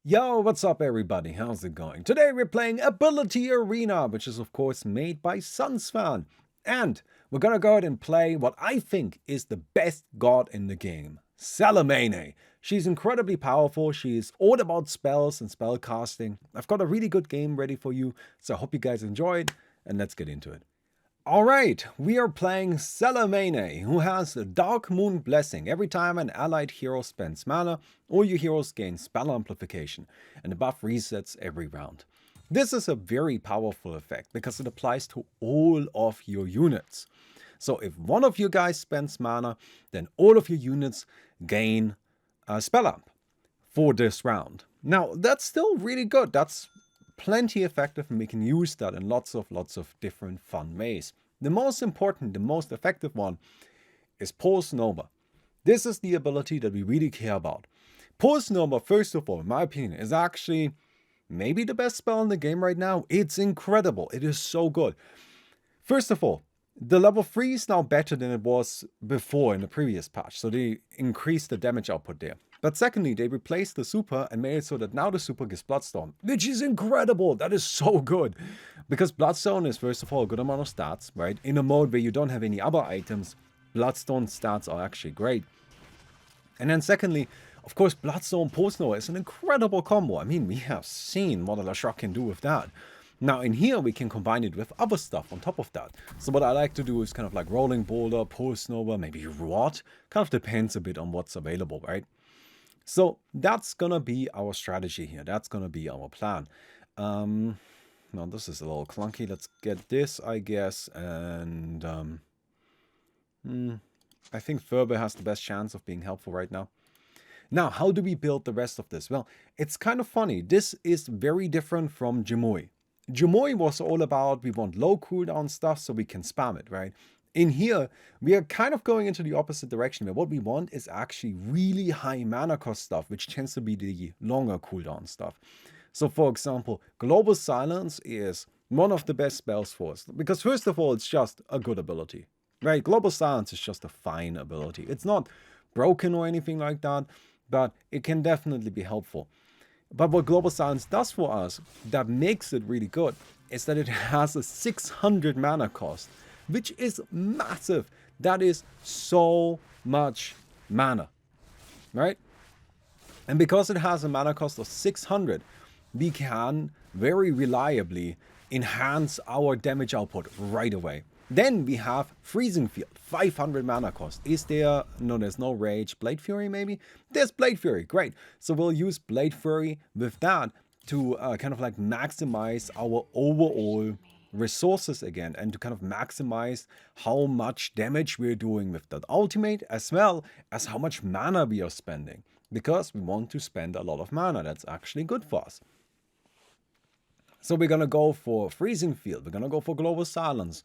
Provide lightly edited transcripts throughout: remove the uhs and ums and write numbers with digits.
Yo, what's up everybody? How's it going? Today we're playing Ability Arena, which is of course made by Sunsfan. And we're gonna go ahead and play what I think is the best god in the game, Salamene. She's incredibly powerful, she's all about spells and spell casting. I've got a really good game ready for you, so I hope you guys enjoy it, and let's get into it. Alright, we are playing Salamene, who has the Dark Moon Blessing. Every time an allied hero spends mana, all your heroes gain spell amplification, and the buff resets every round. This is a very powerful effect because it applies to all of your units. So if one of you guys spends mana, then all of your units gain a spell amp for this round. Now, that's still really good. That's plenty effective, and we can use that in lots of different fun ways. The most important, the most effective one is Pulse Nova. This is the ability that we really care about. Pulse Nova, first of all, in my opinion, is actually maybe the best spell in the game right now. It's incredible. It is so good. First of all, the level 3 is now better than it was before in the previous patch, so they increased the damage output there. But secondly, they replaced the super and made it so that now the super gives Bloodstone, which is incredible. That is so good. Because Bloodstone is, first of all, a good amount of stats, right? In a mode where you don't have any other items, Bloodstone stats are actually great. And then secondly, of course, Bloodstone Pulse Nova is an incredible combo. I mean, we have seen what a Lashrock can do with that. Now in here, we can combine it with other stuff on top of that. So what I like to do is kind of like Rolling Boulder, Pulse Nova, maybe Rot. Kind of depends a bit on what's available, right? So that's gonna be our strategy here. That's gonna be our plan. Now this is a little clunky. Let's get this, I guess. And I think Furby has the best chance of being helpful right now. Now, how do we build the rest of this? Well, it's kind of funny. This is very different from Jimui. Jimui was all about we want low cooldown stuff so we can spam it, right? In here, we are kind of going into the opposite direction, where what we want is actually really high mana cost stuff, which tends to be the longer cooldown stuff. So for example, Global Silence is one of the best spells for us, because first of all, it's just a good ability, right? Global Silence is just a fine ability. It's not broken or anything like that, but it can definitely be helpful. But what Global Silence does for us that makes it really good is that it has a 600 mana cost, which is massive. That is so much mana, right? And because it has a mana cost of 600, we can very reliably enhance our damage output right away. Then we have Freezing Field, 500 mana cost. Is there, no, there's no Rage. Blade Fury maybe? There's Blade Fury, great. So we'll use Blade Fury with that to kind of like maximize our overall resources again, and to kind of maximize how much damage we're doing with that ultimate, as well as how much mana we are spending, because we want to spend a lot of mana. That's actually good for us. So we're gonna go for Freezing Field, we're gonna go for Global Silence,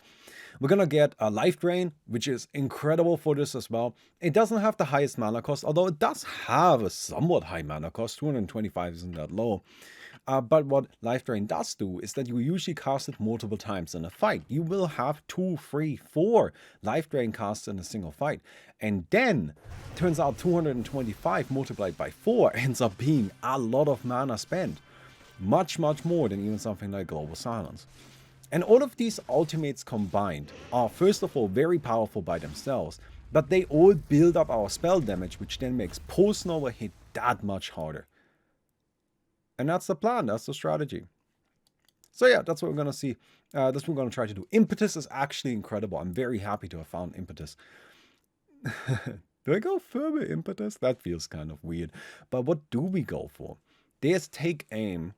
we're gonna get a Life Drain, which is incredible for this as well. It doesn't have the highest mana cost, although it does have a somewhat high mana cost. 225 isn't that low. But what Life Drain does do is that you usually cast it multiple times in a fight. You will have 2, 3, 4 Life Drain casts in a single fight. And then, turns out 225 multiplied by 4 ends up being a lot of mana spent. Much more than even something like Global Silence. And all of these ultimates combined are first of all very powerful by themselves, but they all build up our spell damage, which then makes Pulse Nova hit that much harder. And that's the plan, that's the strategy. So yeah, that's what we're gonna see. That's what we're gonna try to do. Impetus is actually incredible. I'm very happy to have found Impetus. Do I go further Impetus? That feels kind of weird. But what do we go for? There's Take Aim.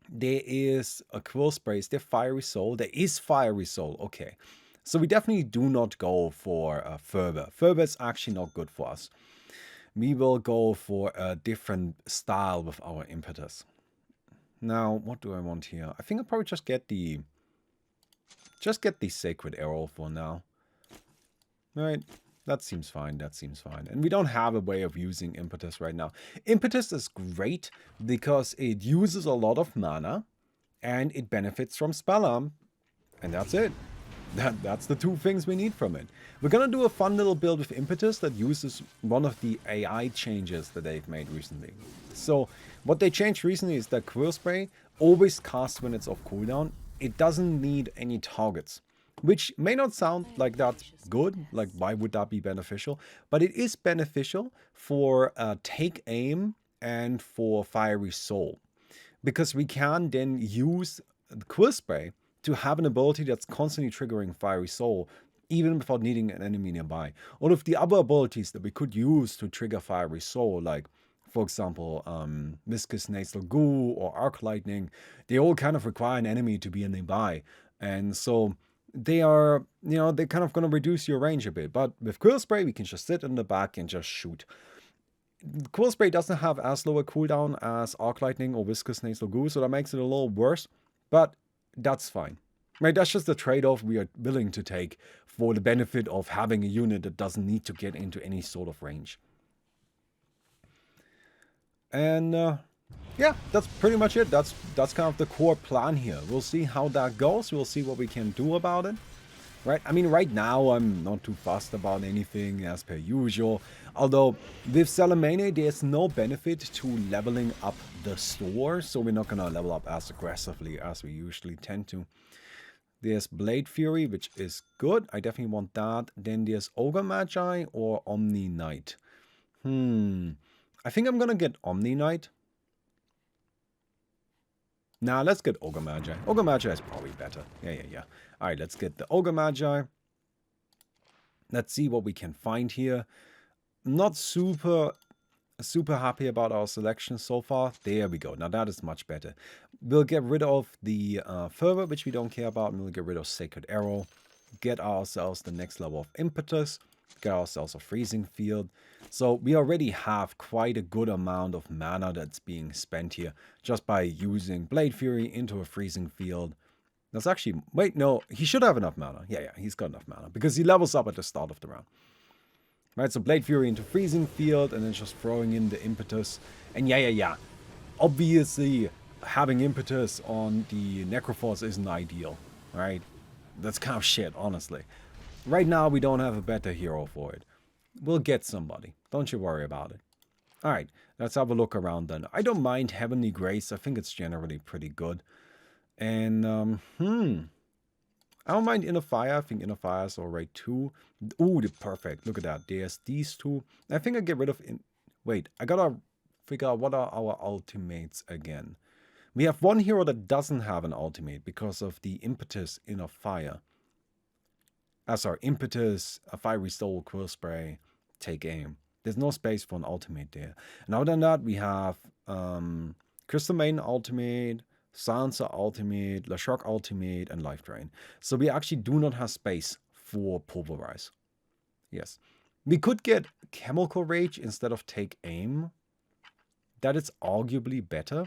There is a Quill Spray. Is there Fiery Soul? There is Fiery Soul. Okay. So we definitely do not go for Fervor. Fervor is actually not good for us. We will go for a different style with our Impetus. Now, what do I want here? I think I'll probably just get the Sacred Arrow for now. Right? That seems fine, that seems fine. And we don't have a way of using Impetus right now. Impetus is great because it uses a lot of mana and it benefits from Spell Amp, and that's it. That's the two things we need from it. We're gonna do a fun little build with Impetus that uses one of the AI changes that they've made recently. So what they changed recently is that Quill Spray always casts when it's off cooldown. It doesn't need any targets, which may not sound like that's good, like why would that be beneficial? But it is beneficial for Take Aim and for Fiery Soul, because we can then use the Quill Spray to have an ability that's constantly triggering Fiery Soul, even without needing an enemy nearby. All of the other abilities that we could use to trigger Fiery Soul, like, for example, Viscous Nasal Goo or Arc Lightning, they all kind of require an enemy to be nearby. And so they are, they're kind of going to reduce your range a bit. But with Quill Spray, we can just sit in the back and just shoot. Quill Spray doesn't have as low a cooldown as Arc Lightning or Viscous Nasal Goo, so that makes it a little worse. But that's fine. Right, that's just the trade-off we are willing to take for the benefit of having a unit that doesn't need to get into any sort of range. And yeah, that's pretty much it. That's kind of the core plan here. We'll see how that goes. We'll see what we can do about it. Right? I mean, right now I'm not too fussed about anything as per usual. Although with Salamene, there's no benefit to leveling up the store, so we're not gonna level up as aggressively as we usually tend to. There's Blade Fury, which is good. I definitely want that. Then there's Ogre Magi or Omni Knight. I think I'm gonna get Omni Knight. Nah, let's get Ogre Magi. Ogre Magi is probably better. Yeah. Alright, let's get the Ogre Magi. Let's see what we can find here. Not super happy about our selection so far. There we go. Now that is much better. We'll get rid of the Fervor, which we don't care about. And we'll get rid of Sacred Arrow. Get ourselves the next level of Impetus. Get ourselves a Freezing Field. So we already have quite a good amount of mana that's being spent here just by using Blade Fury into a Freezing Field. That's actually... Wait, no. He should have enough mana. Yeah, he's got enough mana because he levels up at the start of the round. Right, so Blade Fury into Freezing Field and then just throwing in the Impetus. And yeah. Obviously, having Impetus on the Necrophos isn't ideal, right? That's kind of shit, honestly. Right now, we don't have a better hero for it. We'll get somebody. Don't you worry about it. Alright, let's have a look around then. I don't mind Heavenly Grace. I think it's generally pretty good. And, I don't mind Inner Fire. I think Inner Fire is alright too. Ooh, the perfect. Look at that. There's these two. I think I get rid of... Wait, I gotta figure out what are our ultimates again. We have one hero that doesn't have an ultimate because of the Impetus Inner Fire. Sorry, Impetus, a Fiery Soul, Quill Spray, Take Aim. There's no space for an ultimate there. And other than that, we have Crystal Maiden Ultimate, Sansa Ultimate, Lashok Ultimate, and Life Drain. So we actually do not have space for Pulverize. Yes. We could get Chemical Rage instead of Take Aim. That is arguably better.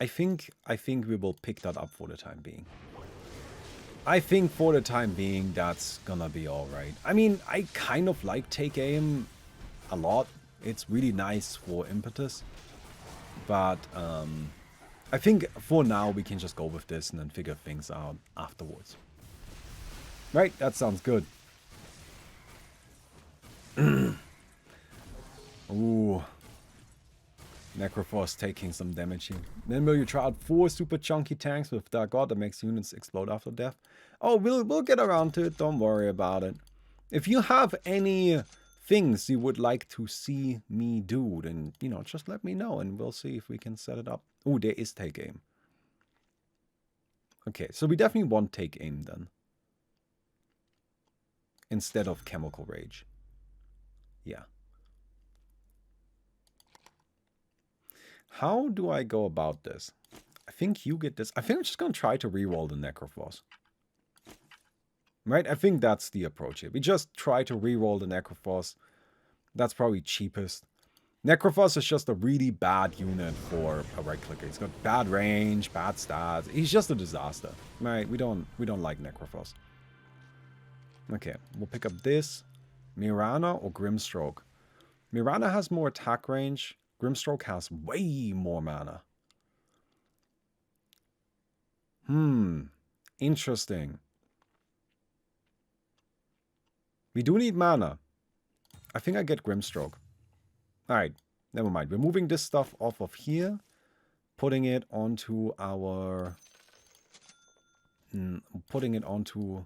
I think we will pick that up for the time being. I think for the time being, that's gonna be alright. I mean, I kind of like Take Aim a lot. It's really nice for Impetus. But I think for now, we can just go with this and then figure things out afterwards. Right, that sounds good. Ooh. Necrophos taking some damage here. Then will you try out 4 super chunky tanks with Dark God that makes units explode after death? Oh, we'll get around to it. Don't worry about it. If you have any things you would like to see me do, then, just let me know and we'll see if we can set it up. Oh, there is Take Aim. Okay, so we definitely want Take Aim then. Instead of Chemical Rage. Yeah. How do I go about this? I think you get this. I think I'm just going to try to reroll the Necrophos. Right? I think that's the approach here. We just try to reroll the Necrophos. That's probably cheapest. Necrophos is just a really bad unit for a right clicker. He's got bad range, bad stats. He's just a disaster. Right? We don't like Necrophos. Okay, we'll pick up this. Mirana or Grimstroke? Mirana has more attack range. Grimstroke has way more mana. Interesting. We do need mana. I think I get Grimstroke. Alright, never mind. We're moving this stuff off of here. Putting it onto our... putting it onto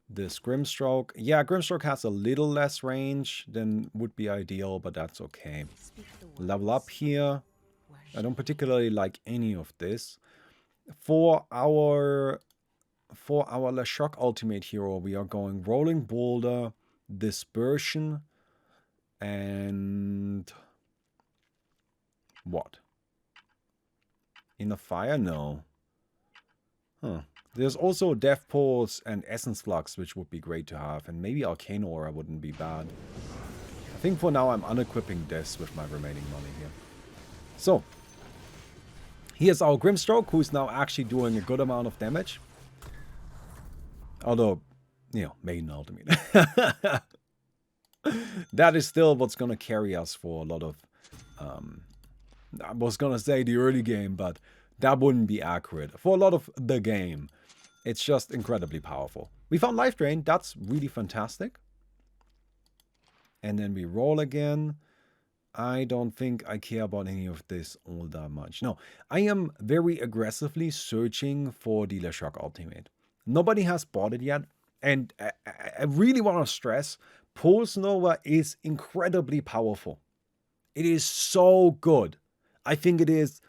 this Grimstroke. Yeah, Grimstroke has a little less range than would be ideal, but that's okay. Level up here. I don't particularly like any of this. For our LeShock Ultimate hero, we are going Rolling Boulder, Dispersion, and... what? Inner Fire? No. Huh. There's also Death Pulse and Essence Flux, which would be great to have. And maybe Arcane Aura wouldn't be bad. I think for now I'm unequipping this with my remaining money here. So, here's our Grimstroke, who's now actually doing a good amount of damage. Although, you know, main ultimate. That is still what's going to carry us for a lot of... I was going to say the early game, but that wouldn't be accurate. For a lot of the game, it's just incredibly powerful. We found Life Drain. That's really fantastic. And then we roll again. I don't think I care about any of this all that much. No, I am very aggressively searching for the LeShock Ultimate. Nobody has bought it yet. And I really want to stress, Pulse Nova is incredibly powerful. It is so good. I think it is,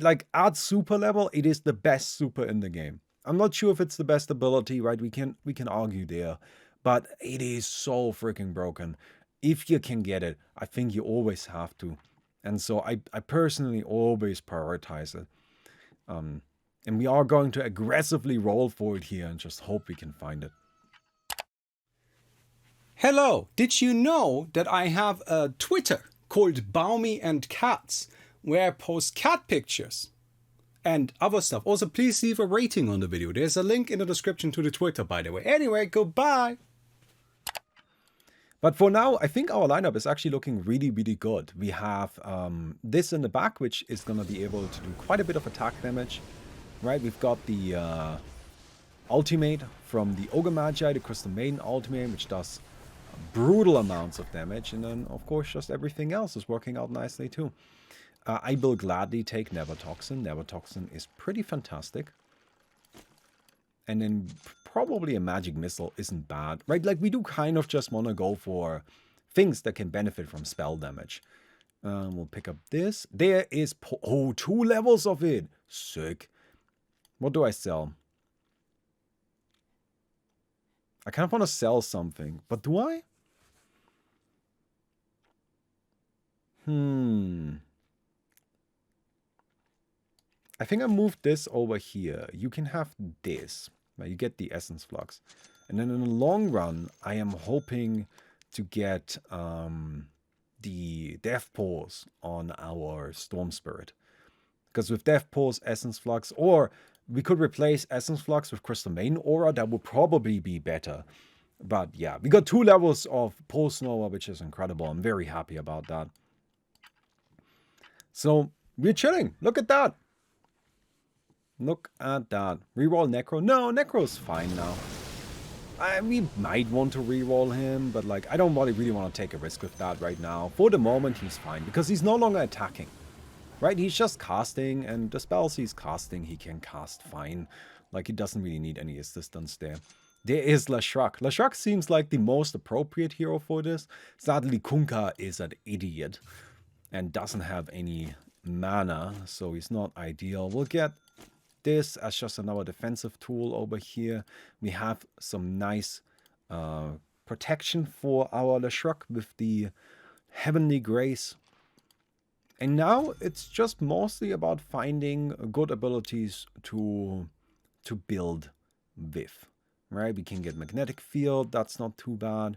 like, at super level, it is the best super in the game. I'm not sure if it's the best ability, right? We can argue there. But it is so freaking broken. If you can get it, I think you always have to. And so I personally always prioritize it. And we are going to aggressively roll for it here and just hope we can find it. Hello, did you know that I have a Twitter called Baumi and Cats, where I post cat pictures and other stuff. Also, please leave a rating on the video. There's a link in the description to the Twitter, by the way. Anyway, goodbye. But for now, I think our lineup is actually looking really, really good. We have this in the back, which is going to be able to do quite a bit of attack damage. Right, we've got the ultimate from the Ogre Magi, the Crystal Maiden ultimate, which does brutal amounts of damage. And then, of course, just everything else is working out nicely too. I will gladly take Nevertoxin. Nevertoxin is pretty fantastic. And then probably a Magic Missile isn't bad, right? Like, we do kind of just want to go for things that can benefit from spell damage. We'll pick up this. There is... oh, 2 levels of it. Sick. What do I sell? I kind of want to sell something, but do I? I think I moved this over here. You can have this. You get the Essence Flux. And then in the long run, I am hoping to get the Death Pulse on our Storm Spirit. Because with Death Pulse, Essence Flux, or we could replace Essence Flux with Crystal Maiden Aura, that would probably be better. But yeah, we got 2 levels of Pulse Nova, which is incredible. I'm very happy about that. So, we're chilling. Look at that. Look at that. Reroll Necro. No, Necro's fine now. We might want to reroll him, but like, I don't really want to take a risk with that right now. For the moment, he's fine, because he's no longer attacking. Right? He's just casting, and the spells he's casting, he can cast fine. Like, he doesn't really need any assistance there. There is LeShock. LeShock seems like the most appropriate hero for this. Sadly, Kunkka is an idiot and doesn't have any mana, so he's not ideal. We'll get this as just another defensive tool over here. We have some nice protection for our LeShock with the Heavenly Grace. And now it's just mostly about finding good abilities to build with. Right? We can get Magnetic Field. That's not too bad.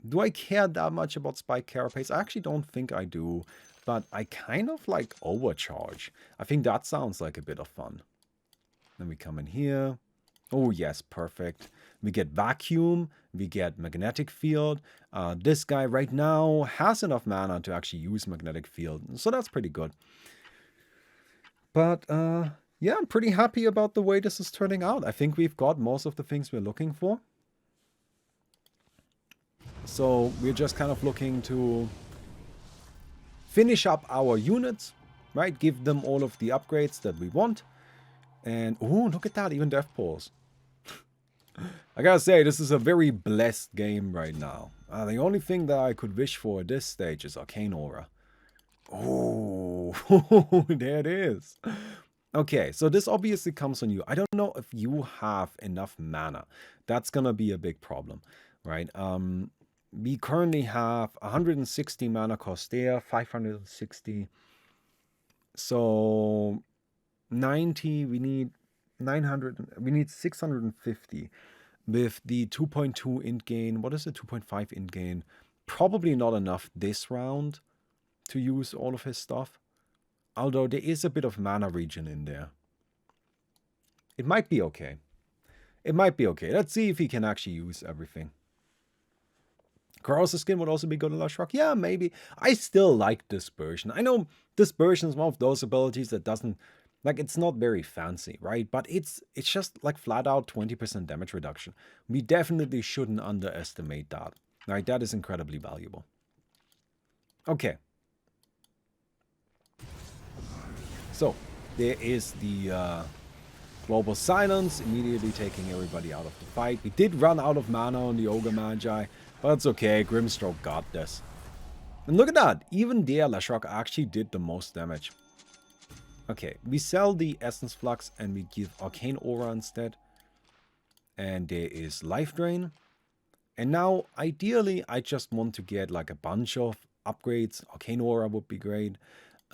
Do I care that much about Spike Carapace? I actually don't think I do. But I kind of like Overcharge. I think that sounds like a bit of fun. Then we come in here. Oh yes, perfect. We get Vacuum. We get Magnetic Field. This guy right now has enough mana to actually use Magnetic Field. So that's pretty good. But yeah, I'm pretty happy about the way this is turning out. I think we've got most of the things we're looking for. So we're just kind of looking to finish up our units, right? Give them all of the upgrades that we want. And, oh, look at that, even Death Pulse. I gotta say, this is a very blessed game right now. The only thing that I could wish for at this stage is Arcane Aura. Oh, there it is. Okay, so this obviously comes on you. I don't know if you have enough mana. That's gonna be a big problem, right? We currently have 160 mana cost there, 560. So 90, we need 900, we need 650 with the 2.2 int gain. What is the 2.5 int gain? Probably not enough this round to use all of his stuff. Although there is a bit of mana regen in there. It might be okay. It might be okay. Let's see if he can actually use everything. Corrosive Skin would also be good in Lush Rock. Yeah, maybe. I still like Dispersion. I know Dispersion is one of those abilities that doesn't... Like, it's not very fancy, right? But it's just like flat out 20% damage reduction. We definitely shouldn't underestimate that. Right? That is incredibly valuable. Okay. So, there is the Global Silence, immediately taking everybody out of the fight. We did run out of mana on the Ogre Magi, but it's okay, Grimstroke got this. And look at that, even there Leshrock actually did the most damage. Okay, we sell the Essence Flux and we give Arcane Aura instead. And there is Life Drain. And now, ideally, I just want to get like a bunch of upgrades. Arcane Aura would be great.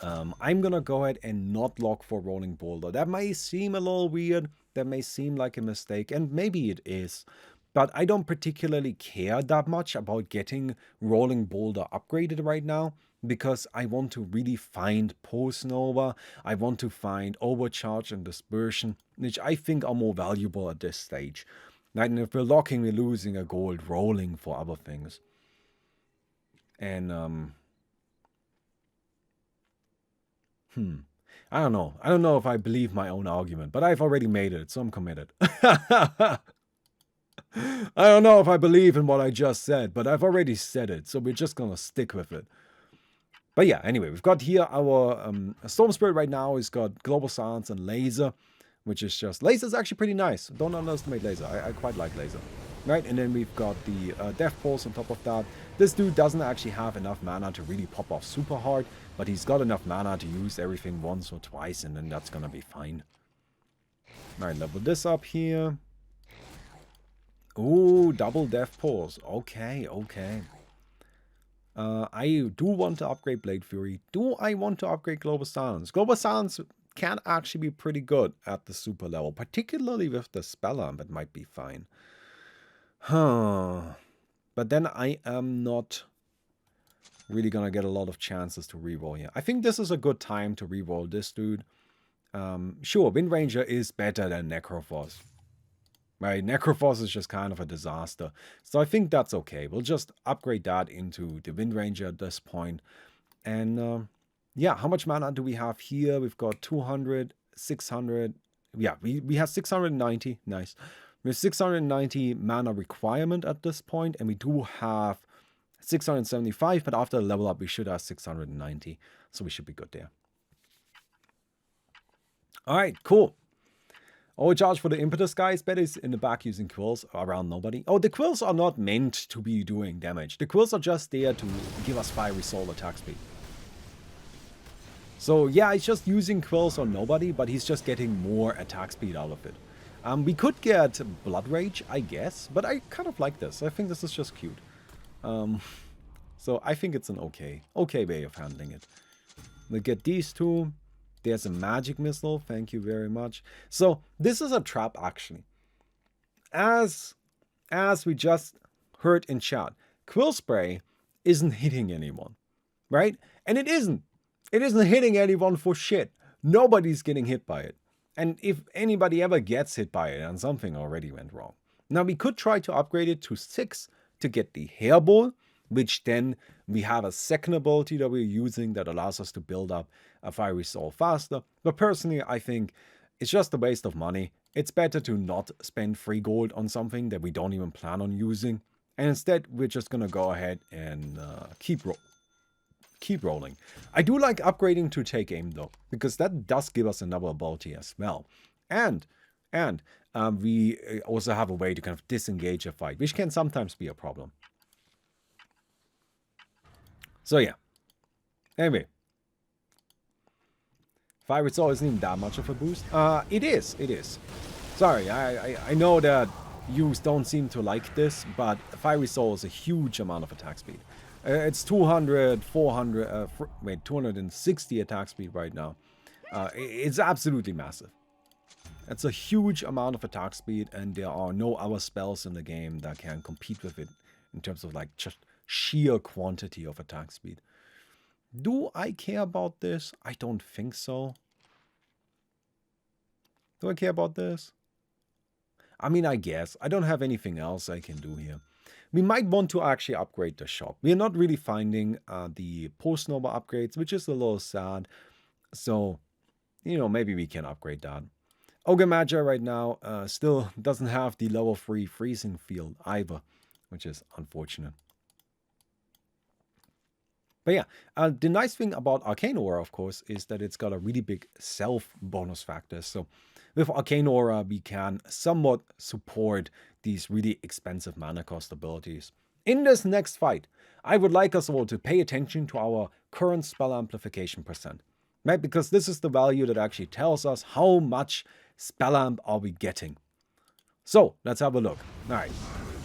I'm gonna go ahead and not lock for Rolling Boulder. That may seem a little weird, that may seem like a mistake, and maybe it is. But I don't particularly care that much about getting Rolling Boulder upgraded right now, because I want to really find Post Nova, I want to find Overcharge and Dispersion, which I think are more valuable at this stage. And if we're locking, we're losing a gold rolling for other things. And, I don't know. I don't know if I believe my own argument, but I've already made it, so I'm committed. I don't know if I believe in what I just said, but I've already said it, so we're just gonna stick with it. But yeah, anyway, we've got here our Storm Spirit right now. He's got Global Silence and Laser, which is just... Laser's actually pretty nice. Don't underestimate Laser. I quite like Laser. Right, and then we've got the Death Pulse on top of that. This dude doesn't actually have enough mana to really pop off super hard, but he's got enough mana to use everything once or twice, and then that's gonna be fine. Alright, level this up here. Ooh, double Death Pulse. Okay, okay. I do want to upgrade Blade Fury. Do I want to upgrade Global Silence? Global Silence can actually be pretty good at the super level, particularly with the Spell-Amp. It might be fine. Huh. But then I am not really gonna get a lot of chances to reroll here. I think this is a good time to reroll this dude. Sure, Wind Ranger is better than Necrophos. Right, Necrophos is just kind of a disaster. So I think that's okay. We'll just upgrade that into the Wind Ranger at this point. And yeah, how much mana do we have here? We've got 200, 600. Yeah, we have 690. Nice. We have 690 mana requirement at this point, and we do have 675, but after the level up, we should have 690. So we should be good there. All right, cool. Overcharge for the Impetus guys. Bet is in the back using Quills around nobody. Oh, the Quills are not meant to be doing damage. The Quills are just there to give us Fiery Soul attack speed. So yeah, he's just using Quills on nobody, but he's just getting more attack speed out of it. We could get Blood Rage, I guess, but I kind of like this. I think this is just cute. So I think it's an okay way of handling it. We'll get these two. There's a Magic Missile, thank you very much. So this is a trap actually. As we just heard in chat, Quill Spray isn't hitting anyone, right? And it isn't. It isn't hitting anyone for shit. Nobody's getting hit by it. And if anybody ever gets hit by it, then something already went wrong. Now we could try to upgrade it to 6 to get the Hairball, which then we have a second ability that we're using that allows us to build up a Fiery Soul faster. But personally, I think it's just a waste of money. It's better to not spend free gold on something that we don't even plan on using And instead, we're just going to go ahead and keep rolling. I do like upgrading to take aim though, because that does give us another ability as well. And we also have a way to kind of disengage a fight, which can sometimes be a problem. So yeah. Anyway. Fire Soul isn't even that much of a boost. It is. Sorry, I know that you don't seem to like this, but Fiery Soul is a huge amount of attack speed. It's 200, 400, 260 attack speed right now. It's absolutely massive. It's a huge amount of attack speed, and there are no other spells in the game that can compete with it in terms of like just sheer quantity of attack speed. Do I care about this? I don't think so. Do I care about this? I mean, I guess. I don't have anything else I can do here. We might want to actually upgrade the shop. We're not really finding the post-nova upgrades, which is a little sad. So, you know, maybe we can upgrade that. Ogre Magi right now still doesn't have the level 3 freezing field either, which is unfortunate. But yeah, the nice thing about Arcane Aura, of course, is that it's got a really big self bonus factor. So with Arcane Aura, we can somewhat support these really expensive mana cost abilities. In this next fight, I would like us all to pay attention to our current spell amplification percent. Right? Because this is the value that actually tells us how much spell amp are we getting. So let's have a look. All right.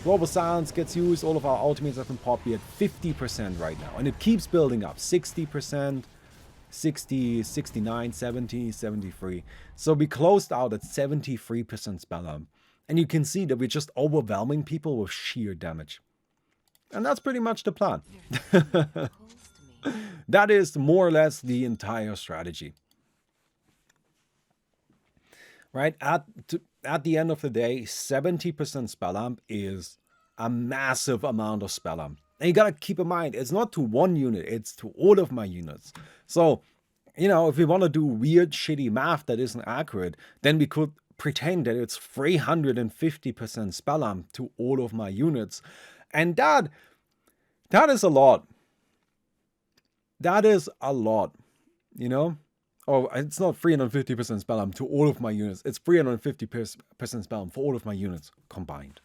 Global Silence gets used. All of our ultimates have been popped. We're at 50% right now. And it keeps building up. 60%, 60, 69, 70, 73. So we closed out at 73% spell amp. And you can see that we're just overwhelming people with sheer damage. And that's pretty much the plan. That is more or less the entire strategy. Right? At the end of the day, 70% spell amp is a massive amount of spell amp. And you gotta keep in mind, it's not to one unit, it's to all of my units. So, you know, if we want to do weird, shitty math that isn't accurate, then we could pretend that it's 350% spell amp to all of my units. And that is a lot. That is a lot, you know? Oh, it's not 350% spell amp to all of my units. It's 350% spell amp for all of my units combined.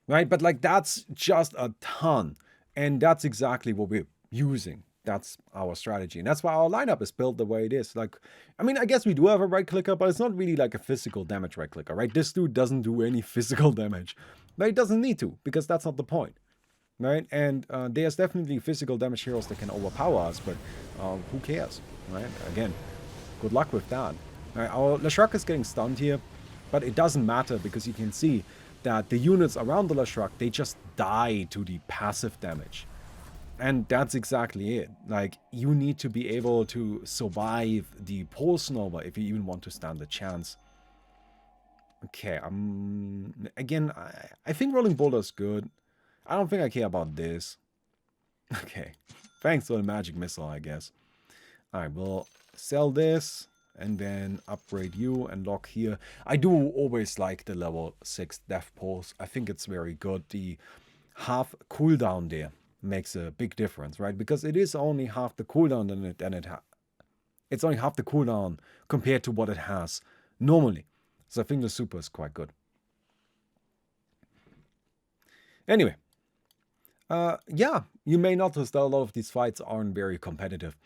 Right? But like that's just a ton. And that's exactly what we're using. That's our strategy. And that's why our lineup is built the way it is. Like, I mean, I guess we do have a right clicker, but it's not really like a physical damage right clicker, right? This dude doesn't do any physical damage. But he doesn't need to, because that's not the point. Right? And there's definitely physical damage heroes that can overpower us, but who cares? Right? Again, good luck with that. Right, our Leshrac is getting stunned here, but it doesn't matter because you can see that the units around the Leshrac, they just die to the passive damage. And that's exactly it. Like, you need to be able to survive the Pulse Nova if you even want to stand a chance. Okay, again, I think Rolling Boulder is good. I don't think I care about this. Okay, thanks for the magic missile, I guess. Alright, we'll sell this and then upgrade you and lock here. I do always like the level 6 Death Pulse. I think it's very good. The half cooldown there makes a big difference, right? Because it is only half the cooldown it's only half the cooldown compared to what it has normally. So I think the super is quite good. Anyway. Yeah, you may notice that a lot of these fights aren't very competitive.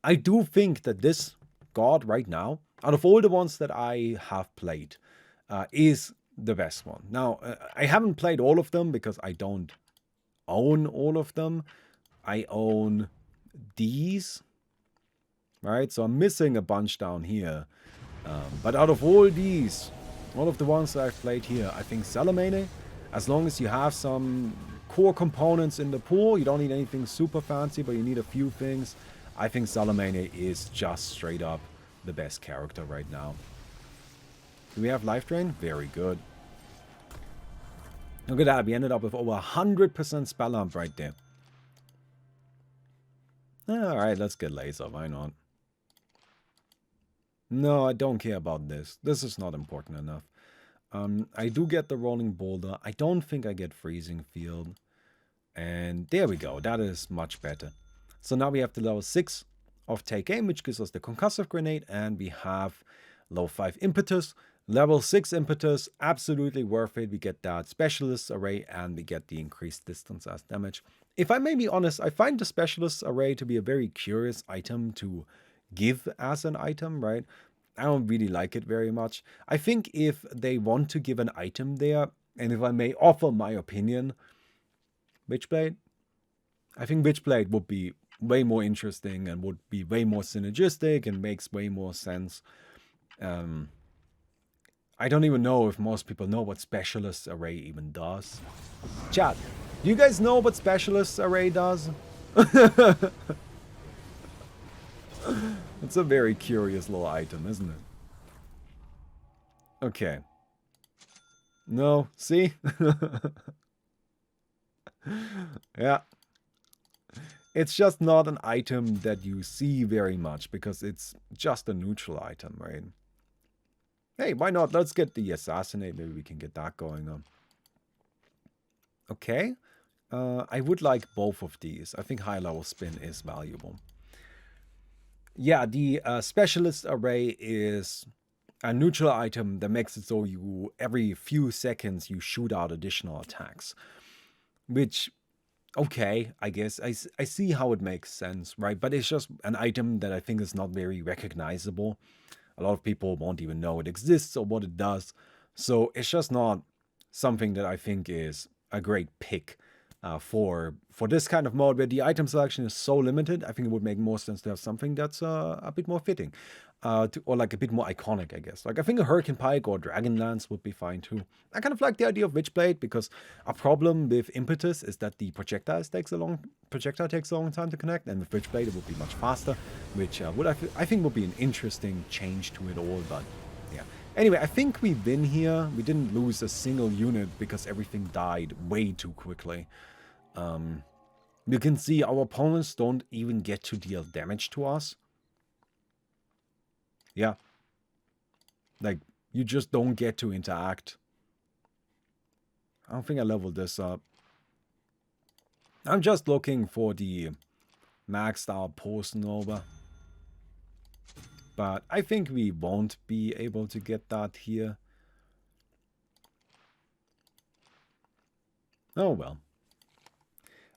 I do think that this god right now, out of all the ones that I have played, is the best one. Now, I haven't played all of them because I don't own all of them. I own these, right? So I'm missing a bunch down here. But out of all these, all of the ones that I've played here, I think Salamene, as long as you have some core components in the pool, you don't need anything super fancy, but you need a few things. I think Salamene is just straight up the best character right now. Do we have life drain? Very good. Look at that, we ended up with over 100% spell amp right there. Alright, let's get laser, why not? No, I don't care about this. This is not important enough. I do get the rolling boulder. I don't think I get freezing field. And there we go. That is much better. So now we have the level 6 of Take Aim, which gives us the Concussive Grenade. And we have level 5 Impetus. Level 6 Impetus, absolutely worth it. We get that Specialist Array and we get the increased distance as damage. If I may be honest, I find the Specialist Array to be a very curious item to give as an item, right? I don't really like it very much. I think if they want to give an item there, and if I may offer my opinion, Witchblade? I think Witchblade would be way more interesting and would be way more synergistic and makes way more sense. I don't even know if most people know what Specialist Array even does. Chat, do you guys know what Specialist Array does? It's a very curious little item, isn't it? Okay. No, see? Yeah. It's just not an item that you see very much because it's just a neutral item, right? Hey, why not? Let's get the Assassinate. Maybe we can get that going on. Okay. I would like both of these. I think high level spin is valuable. Yeah, the Specialist Array is a neutral item that makes it so you, every few seconds, you shoot out additional attacks. Which, okay, I guess, I see how it makes sense, right? But it's just an item that I think is not very recognizable. A lot of people won't even know it exists or what it does. So it's just not something that I think is a great pick for this kind of mode where the item selection is so limited. I think it would make more sense to have something that's a bit more fitting. Or like a bit more iconic, I guess. Like I think a Hurricane Pike or Dragon Lance would be fine too. I kind of like the idea of Witchblade because a problem with Impetus is that the projectile takes a long time to connect, and with Witchblade it would be much faster, which I think would be an interesting change to it all. But yeah. Anyway, I think we win here. We didn't lose a single unit because everything died way too quickly. You can see our opponents don't even get to deal damage to us. Yeah. Like, you just don't get to interact. I don't think I leveled this up. I'm just looking for the maxed out Post Nova. But I think we won't be able to get that here. Oh well.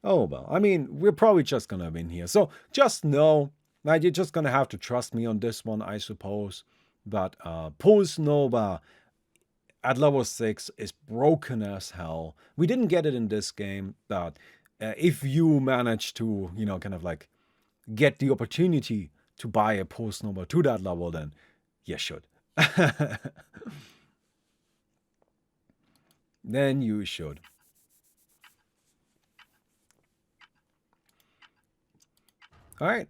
Oh well. I mean, we're probably just gonna win here. So just know that you're just gonna have to trust me on this one, I suppose. But Post Nova at level 6 is broken as hell. We didn't get it in this game, but if you manage to, you know, kind of like get the opportunity to buy a Post Nova to that level, then you should. Then you should. Alright.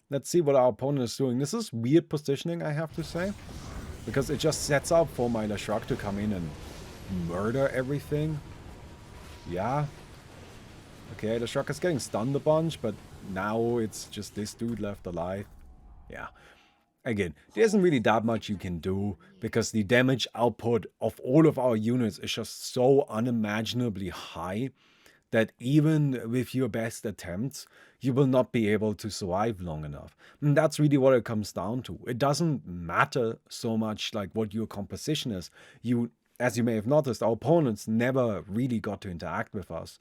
Let's see what our opponent is doing. This is weird positioning, I have to say. Because it just sets up for my Leshrac to come in and murder everything. Yeah. Okay, Leshrac is getting stunned a bunch, but now it's just this dude left alive. Yeah. Again, there isn't really that much you can do, because the damage output of all of our units is just so unimaginably high that even with your best attempts, you will not be able to survive long enough. And that's really what it comes down to. It doesn't matter so much like what your composition is. As you may have noticed, our opponents never really got to interact with us.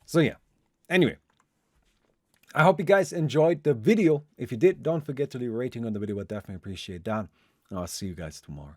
So yeah, anyway. I hope you guys enjoyed the video. If you did, don't forget to leave a rating on the video. I definitely appreciate that. I'll see you guys tomorrow.